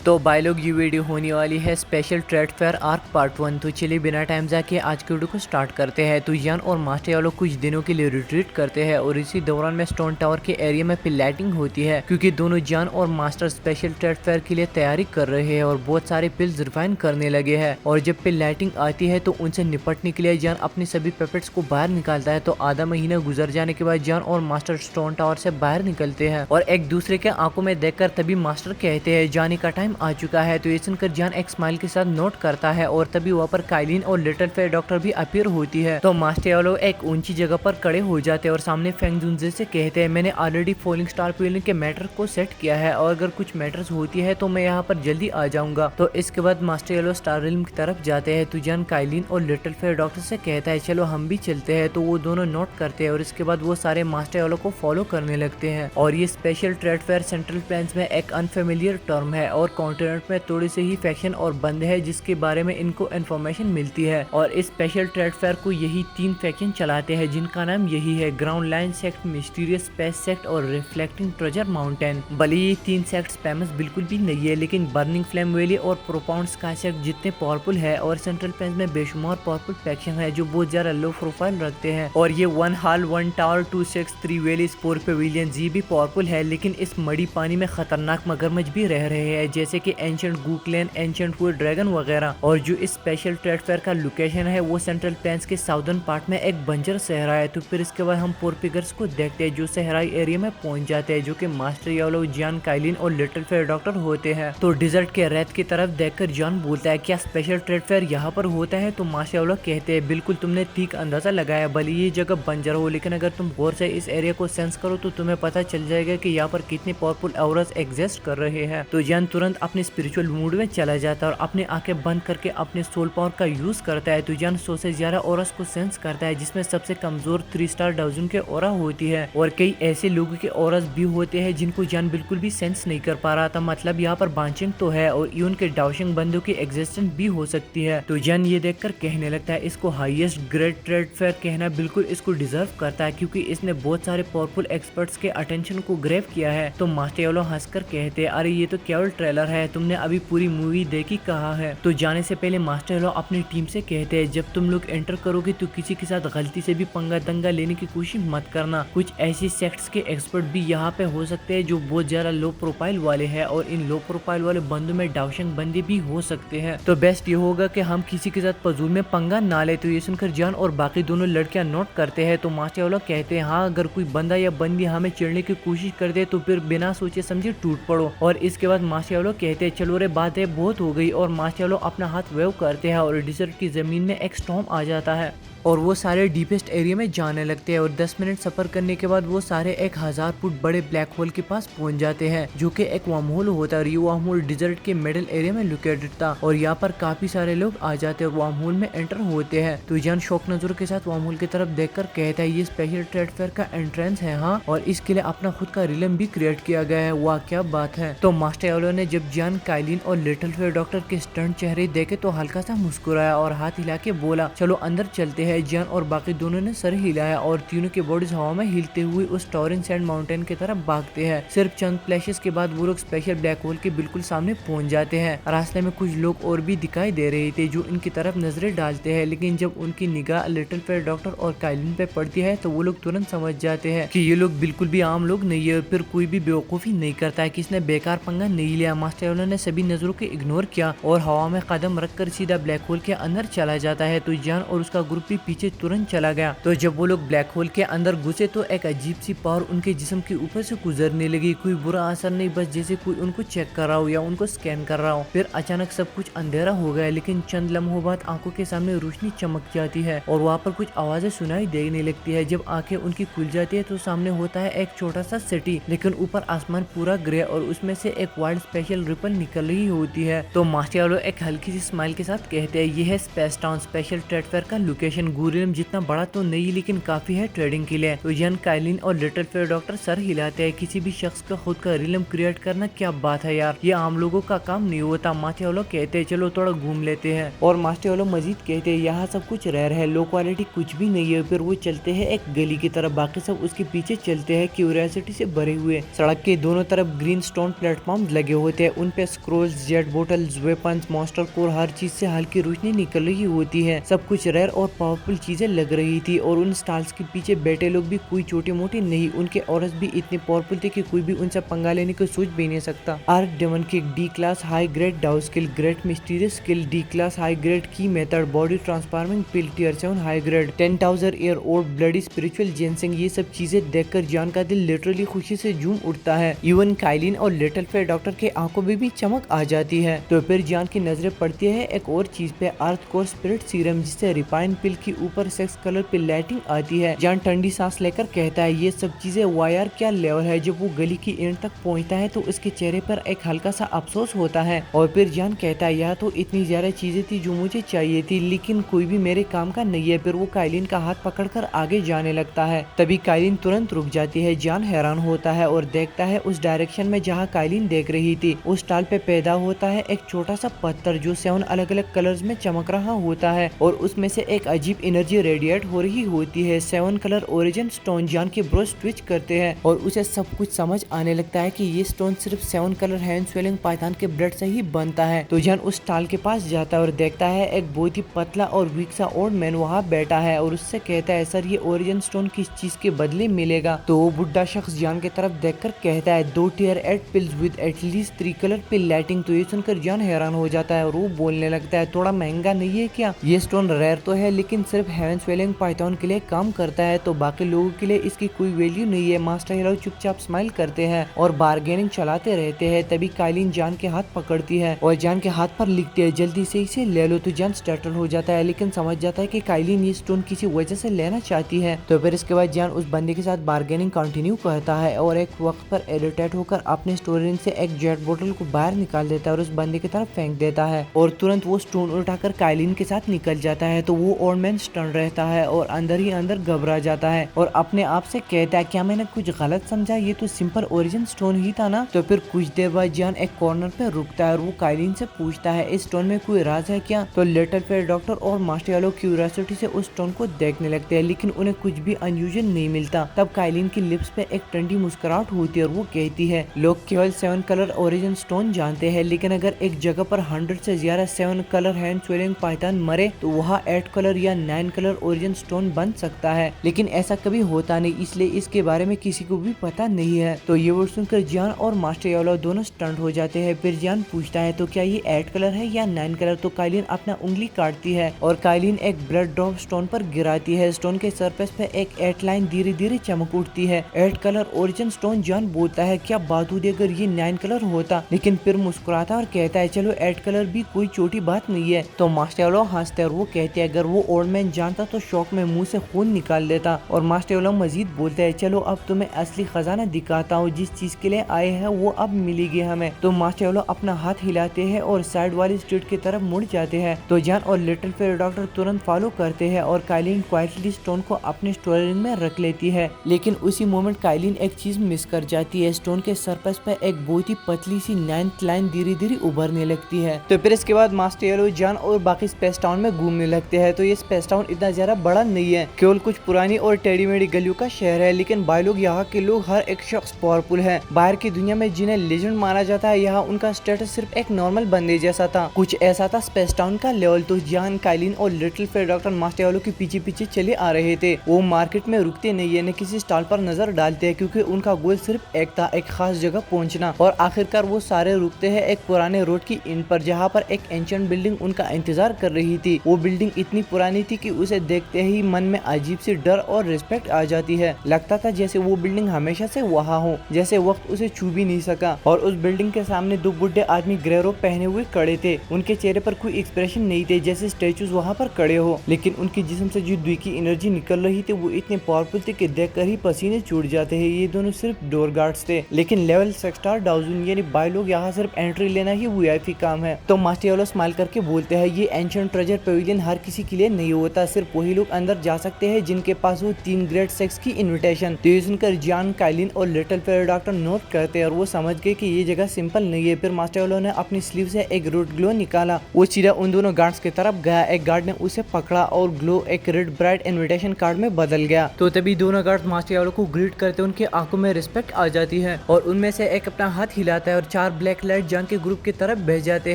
तो भाई लोग ये वीडियो होने वाली है special trade fair arc part 1। तो चलिए बिना टाइम जाके आज के वीडियो को स्टार्ट करते हैं। तो यान और मास्टर ये लोग कुछ दिनों के लिए रिट्रीट करते हैं और इसी दौरान में स्टोन टावर के एरिया में पिलाइटिंग होती है, क्योंकि दोनों जान और मास्टर स्पेशल ट्रेड फेयर के लिए तैयारी कर रहे हैं और बहुत सारे पिल्स रिफाइन करने लगे हैं। और जब पिलाइटिंग आती है तो उनसे निपटने के लिए जान अपनी सभी पेपेट्स को बाहर निकालता है। तो आधा महीना गुजर जाने के बाद जान और मास्टर स्टोन टावर से बाहर निकलते हैं और एक दूसरे के आंखों में देखकर तभी मास्टर कहते हैं जाने का टाइम आ चुका है। तो ये सुनकर जान एक स्माइल के साथ नोट करता है और तभी वहाँ पर काइलिन और लिटिल फेयर डॉक्टर भी अपीयर होती है। तो मास्टर वालों एक ऊंची जगह पर खड़े हो जाते हैं और सामने फेंग जुनजे से कहते हैं मैंने ऑलरेडी फॉलिंग स्टार पिलियन के मैटर को सेट किया है और अगर कुछ मैटर्स होती है तो मैं यहाँ पर जल्दी आ जाऊंगा। तो इसके बाद मास्टर येलो स्टार रिल्म की तरफ जाते हैं। तो जान काइलिन और लिटिल फेयर डॉक्टर से कहता है चलो हम भी चलते हैं। तो वो दोनों नोट करते हैं और इसके बाद वो सारे मास्टर येलो को फॉलो करने लगते हैं। और ये special trade fair central plains में एक अनफेमिलियर टर्म है और कॉन्टिनेंट में थोड़ी से ही फैक्शन और बंद है जिसके बारे में इनको इन्फॉर्मेशन मिलती है। और इस स्पेशल ट्रेड फेयर को यही 3 फैक्शन चलाते हैं जिनका नाम यही है ground line sect, mysterious space sect और रिफ्लेक्टिंग ट्रेजर माउंटेन। भले ये 3 सेक्ट फेमस बिल्कुल भी नहीं है, लेकिन बर्निंग फ्लेम वैली और प्रोपाउंड स्काई सेक्ट जितने पावरफुल है और सेंट्रल प्लेन्स में बेशुमार पावरफुल फैक्शन है जो बहुत ज्यादा लो प्रोफाइल रखते हैं। और ये 1 hall 1 tower 2 sects 3 valleys 4 Pavilion ये भी पावरफुल है, लेकिन इस मड़ी पानी में खतरनाक मगरमच्छ भी रह रहे हैं जैसे कि एंशिएंट गूकलेन, एंशिएंट वुड ड्रैगन वगैरह। और जो इस स्पेशल ट्रेड फेयर का लोकेशन है वो सेंट्रल प्लेन्स के साउदर्न पार्ट में एक बंजर सहरा है। तो फिर इसके बाद हम पोर्पिगर्स को देखते हैं जो सहराई एरिया में पहुंच जाते हैं, जो कि मास्टर यालो, जान, काइलिन और लिटिल फेयर डॉक्टर होते हैं। तो डिजर्ट के रेत की तरफ देखकर जान बोलता है क्या स्पेशल ट्रेड फेयर यहाँ पर होता है? तो मास्टर यालो कहते हैं बिल्कुल तुमने ठीक अंदाजा लगाया, भले ये जगह बंजर हो लेकिन अगर तुम गौर से इस एरिया को सेंस करो तो तुम्हें पता चल जाएगा कि यहाँ पर कितने पावरफुल ऑरास एग्जिस्ट कर रहे हैं। तो जान तुरंत अपने स्पिरिचुअल मूड में चला जाता है और अपनी आंखें बंद करके अपने सोल पावर का यूज करता है। तो जान 100 से ज्यादा ऑरास को सेंस करता है जिसमें सबसे कमजोर 3 स्टार डाउजन के ऑरा होती है और कई ऐसे लोगों के ऑरास भी होते हैं जिनको जान बिल्कुल भी सेंस नहीं कर पा रहा था। मतलब यहाँ पर बांचिंग तो है और यून के डाउशिंग बंदों की एग्जिस्टेंस भी हो सकती है। तो जान ये देखकर कहने लगता है इसको हाईएस्ट ग्रेड ट्रेड फेयर कहना बिल्कुल इसको डिजर्व करता है क्योंकि इसने बहुत सारे पावरफुल एक्सपर्ट्स के अटेंशन को ग्रैब किया है। तो मास्टर येलो हंसकर कहते हैं अरे ये तो केवल ट्रेलर है, तुमने अभी पूरी मूवी देखी कहा है। तो जाने से पहले मास्टर येलो अपनी टीम से कहते हैं जब तुम लोग एंटर करोगे तो किसी के साथ गलती से भी पंगा दंगा लेने की कोशिश मत करना। कुछ ऐसी सेक्ट्स के एक्सपर्ट भी यहाँ पे हो सकते हैं जो बहुत ज्यादा लो प्रोफाइल वाले हैं और इन लो प्रोफाइल वाले बंदों में डाउशिंग बंदे भी हो सकते हैं। तो बेस्ट ये होगा कि हम किसी के साथ फजूल में पंगा ना ले। तो ये सुनकर जान और बाकी दोनों लड़कियां नोट करते हैं। तो मास्टर येलो कहते हैं हाँ अगर कोई बंदा या बंदी हमें चिढ़ने की कोशिश करते तो फिर बिना सोचे समझे टूट पड़ो। और इसके बाद मास्टर येलो कहते हैं चलो रे बातें बहुत हो गई। और मास्टर येलो अपना हाथ वेव करते हैं और डिजर्ट की जमीन में एक स्टॉर्म आ जाता है और वो सारे डीपेस्ट एरिया में जाने लगते हैं। और 10 मिनट सफर करने के बाद वो सारे 1000 फुट बड़े ब्लैक होल के पास पहुंच जाते हैं जो कि एक वर्म होल होता है और ये वर्म होल डिजर्ट के मिडिल एरिया में लोकेटेड था। और यहाँ पर काफी सारे लोग आ जाते हैं और वर्म होल में एंटर होते हैं। तो जान शौक नजर के साथ वर्म होल की तरफ देखकर कहता है ये स्पेशल ट्रेड फेयर का एंट्रेंस है हाँ, और इसके लिए अपना खुद का रिलम भी क्रिएट किया गया है। वाह क्या बात है। तो मास्टर येलो ने जब जान, काइलिन और लिटिल फेयर डॉक्टर के स्टंट चेहरे देखे तो हल्का सा मुस्कुराया और हाथ हिला के बोला चलो अंदर चलते हैं। जान और बाकी दोनों ने सर हिलाया और तीनों के बॉडीज हवा में हिलते हुए उस टॉरेंट सैंड माउंटेन की तरफ भागते हैं। सिर्फ चंद फ्लैशेस के बाद वो लोग स्पेशल ब्लैक होल के बिल्कुल सामने पहुंच जाते हैं। रास्ते में कुछ लोग और भी दिखाई दे रहे थे जो इनकी तरफ नजरें डालते हैं, लेकिन जब उनकी निगाह लिटिल फेयर डॉक्टर और काइलिन पे पड़ती है तो वो लोग तुरंत समझ जाते हैं कि ये लोग बिल्कुल भी आम लोग नहीं है। फिर कोई भी बेवकूफी नहीं करता है कि इसने बेकार पंगा नहीं लिया। मास्टर येलो ने सभी नजरों को इग्नोर किया और हवा में कदम रखकर सीधा ब्लैक होल के अंदर चला जाता है। तो जान और उसका ग्रुप भी पीछे तुरंत चला गया। तो जब वो लोग ब्लैक होल के अंदर घुसे तो एक अजीब सी पावर उनके जिस्म के ऊपर से गुजरने लगी। कोई बुरा असर नहीं, बस जैसे कोई उनको चेक कर रहा हो या उनको स्कैन कर रहा हो। फिर अचानक सब कुछ अंधेरा हो गया, लेकिन चंद लम्हों बाद आंखों के सामने रोशनी चमक जाती है और वहाँ पर कुछ आवाजें सुनाई देने लगती है। जब आंखें उनकी खुल जाती है तो सामने होता है एक छोटा सा सिटी, लेकिन ऊपर आसमान पूरा ग्रे और उसमें से एक वाइल्ड स्पेशल रिपल निकल रही होती है। तो मास्टर येलो एक हल्की सी स्माइल के साथ कहते हैं ये है space town, special trade fair का लोकेशन। गुरिलम जितना बड़ा तो नहीं लेकिन काफी है ट्रेडिंग के लिए। तो जन काइलिन और लिटिल फेयर डॉक्टर सर हिलाते हैं, किसी भी शख्स का खुद का रिलम क्रिएट करना क्या बात है यार, ये आम लोगों का काम नहीं होता। मास्टर कहते हैं चलो थोड़ा घूम लेते हैं, और मास्टर मजीद कहते हैं यहाँ सब कुछ रेयर है, लो क्वालिटी कुछ भी नहीं है। फिर वो चलते हैं एक गली की तरफ, बाकी सब उसके पीछे चलते हैं क्यूरियोसिटी से भरे हुए। सड़क के दोनों तरफ ग्रीन स्टोन प्लेटफॉर्म लगे होते हैं, उन पे scrolls, jet bottles, weapons, monster core, हर चीज से हल्की रोशनी निकल रही होती है। सब कुछ रेयर और पावरफुल चीजें लग रही थी, और उन स्टॉल्स के पीछे बैठे लोग भी कोई छोटे मोटे नहीं, उनके ऑरस भी इतने पावरफुल थे कि कोई भी उनसे पंगा लेने को सोच भी नहीं सकता। Arch demon kick, D class high grade dao skill, great mysterious skill, D class high grade की method, body transforming pill, tier 7 high grade, 10,000 year old bloody spiritual ginseng. ये सब चीजें देखकर जान का दिल लिटरली खुशी से झूम उठता है। इवन काइलिन और लिटिल फेयर डॉक्टर के आंखों में भी चमक आ जाती है। तो फिर जान की नजरें पड़ती है एक और चीज पे, अर्थ कोर स्पिरिट सीरम, जिससे रिफाइन पिल की ऊपर सेक्स कलर पे लाइटिंग आती है। जान ठंडी सांस लेकर कहता है ये सब चीजें वायर क्या लेवल है। जब वो गली की एंड तक पहुंचता है तो उसके चेहरे पर एक हल्का सा अफसोस होता है, और फिर जान कहता है यह तो इतनी ज्यादा चीजें थी जो मुझे चाहिए थी, लेकिन कोई भी मेरे काम का नहीं है। फिर वो काइलिन का हाथ पकड़कर आगे जाने लगता है, तभी काइलिन तुरंत रुक जाती है। जान हैरान होता है और देखता है उस डायरेक्शन में जहाँ काइलिन देख रही थी। उस टाल पे पैदा होता है एक छोटा सा पत्थर जो 7 अलग अलग कलर्स में चमक रहा होता है, और उसमें से एक अजीब एनर्जी रेडिएट हो रही होती है। 7 कलर ओरिजिन स्टोन। जान के ब्रोस ट्विच करते हैं और उसे सब कुछ समझ आने लगता है कि ये स्टोन सिर्फ 7 कलर हैंड स्वेलिंग पाइथन के ब्लड से ही बनता है। तो जान उस टाल के पास जाता है और देखता है एक बहुत ही पतला और वीक सा ओल्ड मैन वहाँ बैठा है, और उससे कहता है सर ये ओरिजिन स्टोन किस चीज के बदले मिलेगा। तो वो बुढ़ा शख्स जान की तरफ देखकर कहता है 2 tier 8 pills with at least 3 colour pill lighting. तो ये सुनकर जान हैरान हो जाता है और वो बोलने लगता है थोड़ा महंगा नहीं है क्या, ये स्टोन रेयर तो है लेकिन सिर्फ हेवन स्वेलिंग पाइथन के लिए काम करता है, तो बाकी लोगों के लिए इसकी कोई वैल्यू नहीं है। मास्टर हीरो चुपचाप स्माइल करते हैं और बार्गेनिंग चलाते रहते हैं। तभी काइलिन जान के हाथ पकड़ती है और जान के हाथ पर लिखती है जल्दी से इसे ले लो। तो जान स्टार्टल हो जाता है, लेकिन समझ जाता है कि काइलिन ये स्टोन किसी वजह से लेना चाहती है। तो फिर इसके बाद जान उस बंदे के साथ बार्गेनिंग कंटिन्यू करता है, और एक वक्त पर इरिटेट होकर अपने स्टोरेज से एक जेट बोतल को बाहर निकाल देता है और उस बंदे की तरफ फेंक देता है, और तुरंत वो स्टोन उठाकर काइलिन के साथ निकल जाता है। तो वो ओल्ड मैन स्टन रहता है और अंदर ही अंदर घबरा जाता है और अपने आप से कहता है क्या मैंने कुछ गलत समझा, ये तो सिंपल ओरिजिन स्टोन ही था ना। तो फिर कुछ देर बाद जान एक कॉर्नर पे रुकता है और वो काइलिन से पूछता है इस स्टोन में कोई राज है क्या। तो लिटिल फेयर डॉक्टर और मास्टर येलो क्यूरियोसिटी से उस स्टोन को देखने लगते हैं, लेकिन उन्हें कुछ भी अनयूजुअल नहीं मिलता। तब काइलिन की लिप्स पे एक ठंडी मुस्कुराहट होती है और वो कहती है लोग केवल 7 कलर ओरिजिन स्टोन जानते हैं, लेकिन अगर एक जगह पर 100 से ज्यादा 7 कलर हैंड स्वेलिंग पाइथन मरे तो वहाँ 8 कलर या 9 कलर ओरिजिन स्टोन बन सकता है, लेकिन ऐसा कभी होता नहीं, इसलिए इसके बारे में किसी को भी पता नहीं है। तो ये वर्ड सुनकर जान और मास्टर येलो दोनों स्टंट हो जाते हैं। फिर जान पूछता है तो क्या ये 8 कलर है या 9 कलर। तो काइलिन अपना उंगली काटती है और काइलिन एक ब्लड ड्रॉप स्टोन पर गिराती है। स्टोन के सरफेस पे एक 8 लाइन धीरे धीरे चमक उठती है। 8 कलर ओरिजिन स्टोन। जान बोलता है क्या बात होती अगर ये 9 कलर होता, लेकिन फिर मुस्कुराता और कहता है चलो 8 कलर भी कोई छोटी बात नहीं है। तो मास्टर येलो हंसते और वो कहते हैं अगर वो ओल्ड मैन जानता तो शौक में मुंह से खून निकाल देता। और मास्टर येलो मजीद बोलते हैं चलो अब तुम्हें असली खजाना दिखाता हूँ, जिस चीज के लिए आए हैं वो अब मिलेगी हमें। तो मास्टर येलो अपना हाथ हिलाते हैं और साइड वाली स्ट्रीट की तरफ मुड़ जाते हैं। तो जान और लिटिल फेयर डॉक्टर तुरंत फॉलो करते हैं और काइलिन क्वाइटली स्टोन को अपने स्टोरेज में रख लेती है, लेकिन उसी मोमेंट काइलिन एक चीज मिस कर जाती है। स्टोन के सरफेस पे एक बहुत ही पतली सी 9th लाइन धीरे धीरे उभरने लगती है। तो फिर इसके बाद मास्टर येलो, जान और बाकी स्पेस टाउन में घूमने लगते हैं। तो ये स्पेस टाउन इतना ज्यादा बड़ा नहीं है, केवल कुछ पुरानी और टेढ़ी मेढ़ी गलियों का शहर है, लेकिन भाई लोग यहाँ के लोग हर एक शख्स पावरफुल है। बाहर की दुनिया में जिन्हें लेजेंड माना जाता है, यहाँ उनका स्टेटस सिर्फ एक नॉर्मल बंदे जैसा था। कुछ ऐसा था स्पेस टाउन का लेवल। तो जान, काइलिन और little fair doctor master yellow के पीछे पीछे चले आ रहे थे। वो मार्केट में रुकते नहीं है, न किसी स्टॉल पर नजर डालते हैं, क्योंकि उनका गोल सिर्फ एक था, एक खास जगह पहुंचना। और आखिरकार वो सारे रुकते हैं एक पुराने रोड की इन पर, जहाँ पर एक एंशिएंट बिल्डिंग उनका इंतजार कर रही थी। वो बिल्डिंग इतनी पुरानी थी कि उसे देखते ही मन में अजीब सी डर और रिस्पेक्ट आ जाती है। लगता था जैसे वो बिल्डिंग हमेशा से वहाँ हो, जैसे वक्त उसे छू भी नहीं सका। और उस बिल्डिंग के सामने 2 बुढ़े आदमी ग्रे रोब पहने हुए खड़े थे। उनके चेहरे पर कोई एक्सप्रेशन नहीं थे, जैसे स्टेचूज वहाँ पर खड़े हो, लेकिन उनके जिस्म से जो द्वी की एनर्जी निकल रही थी वो इतने पावरफुल थे कि देखकर ही पसीने छूट जाते हैं। ये दोनों सिर्फ डोर गार्ड्स थे, लेकिन लेवल 6 स्टार डाउजन, यानी भाई लोग यहाँ सिर्फ एंट्री लेना ही वीआईपी काम है। तो मास्टर येलो स्माइल करके बोलते हैं ये एंशिएंट ट्रेजर पेविलियन हर किसी के लिए नहीं होता, सिर्फ वही लोग अंदर जा सकते हैं जिनके पास वो 3 ग्रेड 6 की इनविटेशन। तो ये सुनकर जॉन, काइलिन और लिटिल फेयर डॉक्टर नोट करते हैं और वो समझ गए कि ये जगह सिंपल नहीं है। फिर मास्टर येलो ने अपनी स्लीव से एक रेड ग्लो निकाला, वो सीधा उन दोनों गार्ड्स की तरफ गया। एक गार्ड ने उसे पकड़ा और ग्लो एक रेड ब्राइट इनविटेशन कार्ड में बदल गया। तो तभी दोनों गार्ड मास्टर येलो को ग्रीट करते, उनकी आंखों में रिस्पेक्ट आ जाती है और उनमें से एक अपना हाथ हिलाता है और 4 ब्लैक लाइट जॉन के ग्रुप की तरफ भेज जाते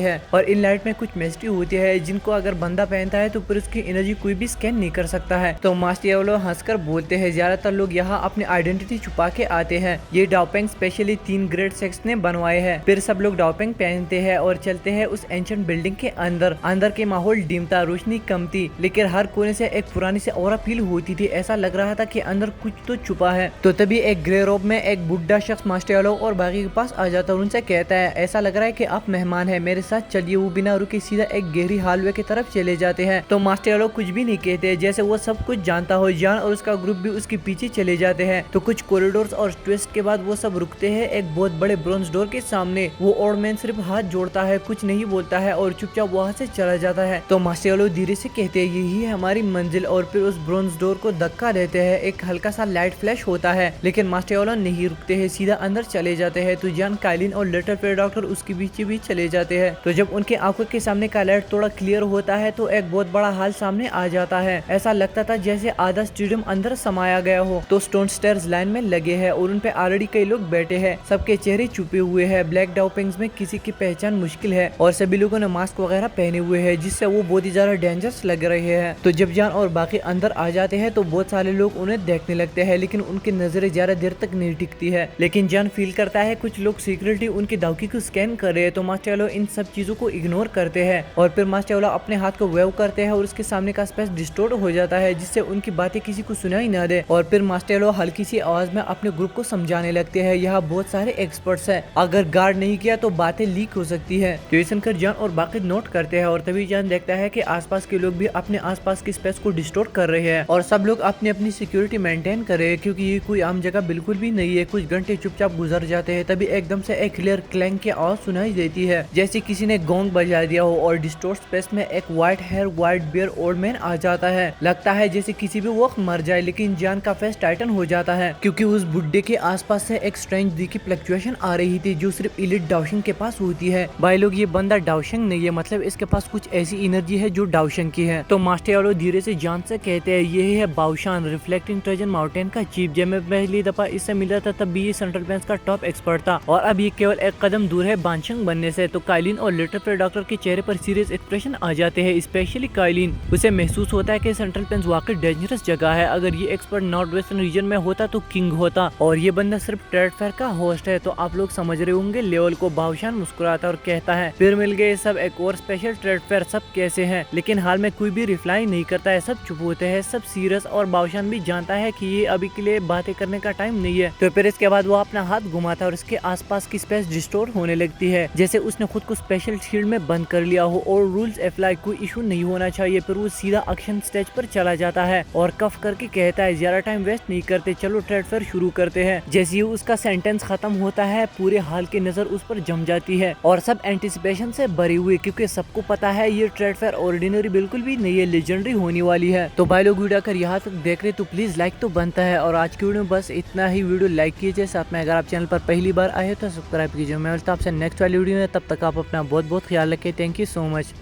हैं। और इन लाइट में कुछ मिस्ट्री होती है जिनको अगर बंदा पहनता है तो फिर उसकी एनर्जी कोई भी स्कैन नहीं कर सकता है। तो मास्टर येलो हंसकर बोलते हैं, ज्यादातर लोग यहाँ अपनी आइडेंटिटी छुपा के आते हैं, ये डाओपेंग स्पेशली 3 ग्रेड 6 ने बनवाए हैं। फिर सब लोग डाओपेंग पहनते हैं और चलते हैं उस एंशिएंट बिल्डिंग के अंदर। अंदर के माहौल डिम था, रोशनी कम थी, लेकिन हर कोने से एक पुरानी से ऑरा फील होती थी। ऐसा लग रहा था कि अंदर कुछ तो छुपा है। तो तभी एक ग्रे रोब में एक बुढ़ा शख्स मास्टर येलो और बाकी के पास आ जाता है और उनसे कहता है, ऐसा लग रहा है कि आप मेहमान हैं, मेरे साथ चलिए। वो बिना रुके सीधा एक गहरी हालवे की तरफ चले जाते हैं। तो मास्टर येलो कुछ भी नहीं कहते, जैसे वो सब कुछ जानता हो। जॉन और उसका ग्रुप भी उसके पीछे चले जाते हैं। तो कुछ कॉरिडोर्स और ट्विस्ट के बाद वो सब रुकते हैं एक बहुत बड़े ब्रोंज डोर के सामने। वो ओल्ड मैन सिर्फ हाथ जोड़ता है, कुछ नहीं बोलता है और चुपचाप वहाँ से चला जाता है। तो मास्टर येलो धीरे से कहते हैं, यही है हमारी मंजिल, और फिर उस ब्रोंज डोर को धक्का देते हैं। एक हल्का सा लाइट फ्लैश होता है, लेकिन मास्टर येलो नहीं रुकते हैं, सीधा अंदर चले जाते हैं। तो जॉन, काइलिन और लिटिल फेयर डॉक्टर उसके बीच भी चले जाते हैं। तो जब उनके आंखों के सामने का लाइट थोड़ा क्लियर होता है तो एक बहुत बड़ा हाल सामने आ जाता है। ऐसा लगता था जैसे आधा स्टेडियम अंदर समाया गया हो। तो स्टोन स्टेयर्स लाइन में लगे हैं और उन पे ऑलरेडी कई लोग बैठे हैं, सबके चेहरे छुपे हुए हैं। ब्लैक डाउपिंग्स में किसी की पहचान मुश्किल है और सभी लोगों ने मास्क वगैरह पहने हुए हैं, जिससे वो बहुत ही ज्यादा डेंजरस लग रहे हैं। तो जब जॉन और बाकी अंदर आ जाते हैं तो बहुत सारे लोग उन्हें देखने लगते हैं, लेकिन उनकी नजरें ज्यादा देर तक नहीं टिकती है। लेकिन जॉन फील करता है कुछ लोग सीक्रेटली उनकी दावकी को स्कैन कर रहे हैं। तो मास्टर येलो इन सब चीजों को इग्नोर करते हैं और फिर मास्टर येलो अपने हाथ को वेव करते हैं और उसके सामने का स्पेस डिस्टोर्ट हो जाता है, जिससे उनकी बातें किसी को सुनाई ना दे। और फिर मास्टर येलो हल्की सी आवाज में अपने ग्रुप को समझाने लगते हैं, यहाँ बहुत सारे एक्सपर्ट्स हैं, अगर गार्ड नहीं किया तो बातें लीक हो सकती है। तो ये सुनकर जॉन और बाकी नोट करते हैं और तभी जॉन देखता है कि आसपास के लोग भी अपने आसपास की स्पेस को डिस्टोर्ट कर रहे हैं और सब लोग अपनी अपनी सिक्योरिटी मेंटेन कर रहे हैं, क्योंकि ये कोई आम जगह बिल्कुल भी नहीं है। कुछ घंटे चुपचाप गुजर जाते हैं, तभी एकदम से एक क्लियर क्लैंग की आवाज सुनाई देती है, जैसे किसी ने गोंग बजा दिया हो, और डिस्टोर्ट स्पेस में एक white hair white beard old man आ जाता है। लगता है जैसे किसी भी वक्त मर जाए, लेकिन जॉन का फेस टाइटन हो जाता है, क्योंकि उस बुड्ढे के आसपास से एक स्ट्रेंज दी की फ्लक्चुएशन आ रही थी, जो सिर्फ इलिट डाउशिंग के पास होती है। भाई लोग, ये बंदा डाउशिंग नहीं है, मतलब इसके पास कुछ ऐसी एनर्जी है जो डाउशिंग की है। तो मास्टर येलो धीरे से जॉन से कहते हैं, यही है बाउशान, रिफ्लेक्टिंग ट्रेजर माउंटेन का चीफ। जब मैं पहली दफा इससे मिला था तब भी ये सेंट्रल प्लेन्स का टॉप एक्सपर्ट था और अब ये केवल एक कदम दूर है बांशंग बनने से। तो काइलिन और लिटिल फेयर डॉक्टर के चेहरे पर सीरियस एक्सप्रेशन आ जाते हैं, स्पेशली काइलिन। उसे महसूस होता है कि सेंट्रल प्लेन्स वाकई डेंजरस जगह है। अगर ये एक्सपर्ट नॉर्थ वेस्टर्न रीजन में होता तो किंग होता, और ये बंदा सिर्फ ट्रेड फेयर का होस्ट है। तो आप लोग समझ रहे होंगे लेवल को। बाउशान मुस्कुराता और कहता है, फिर मिल गए सब, एक और स्पेशल ट्रेड फेयर, सब कैसे हैं? लेकिन हाल में कोई भी रिप्लाई नहीं करता है, सब चुप होते हैं, सब सीरियस। और बाउशान भी जानता है कि ये अभी के लिए बातें करने का टाइम नहीं है। तो फिर इसके बाद वो अपना हाथ घुमाता है और इसके आसपास की स्पेस डिस्टोर्ट होने लगती है, जैसे उसने खुद को स्पेशल शील्ड में बंद कर लिया हो और रूल्स अप्लाई, कोई इशू नहीं होना चाहिए। फिर वो सीधा एक्शन स्टेज पर चला जाता है और कफ करके कहता है, ज्यादा टाइम वेस्ट नहीं करते, चलो ट्रेड फेयर शुरू करते हैं। जैसे ही उसका सेंटेंस खत्म होता है, पूरे हाल की नजर उस पर जम जाती है और सब एंटिसिपेशन से भरी हुई, क्योंकि सबको पता है ये ट्रेड फेयर ऑर्डिनरी बिल्कुल भी नहीं है, लेजेंडरी होने वाली है। तो भाई लोग, वीडियो अगर यहाँ तक देख रहे तो प्लीज लाइक तो बनता है। और आज की वीडियो में बस इतना ही। वीडियो लाइक कीजिए, साथ में अगर आप चैनल पर पहली बार आए तो सब्सक्राइब कीजिए। मैं मिलता हूं आपसे नेक्स्ट वाली वीडियो में, तब तक आप अपना बहुत बहुत ख्याल रखें। Thank you so much.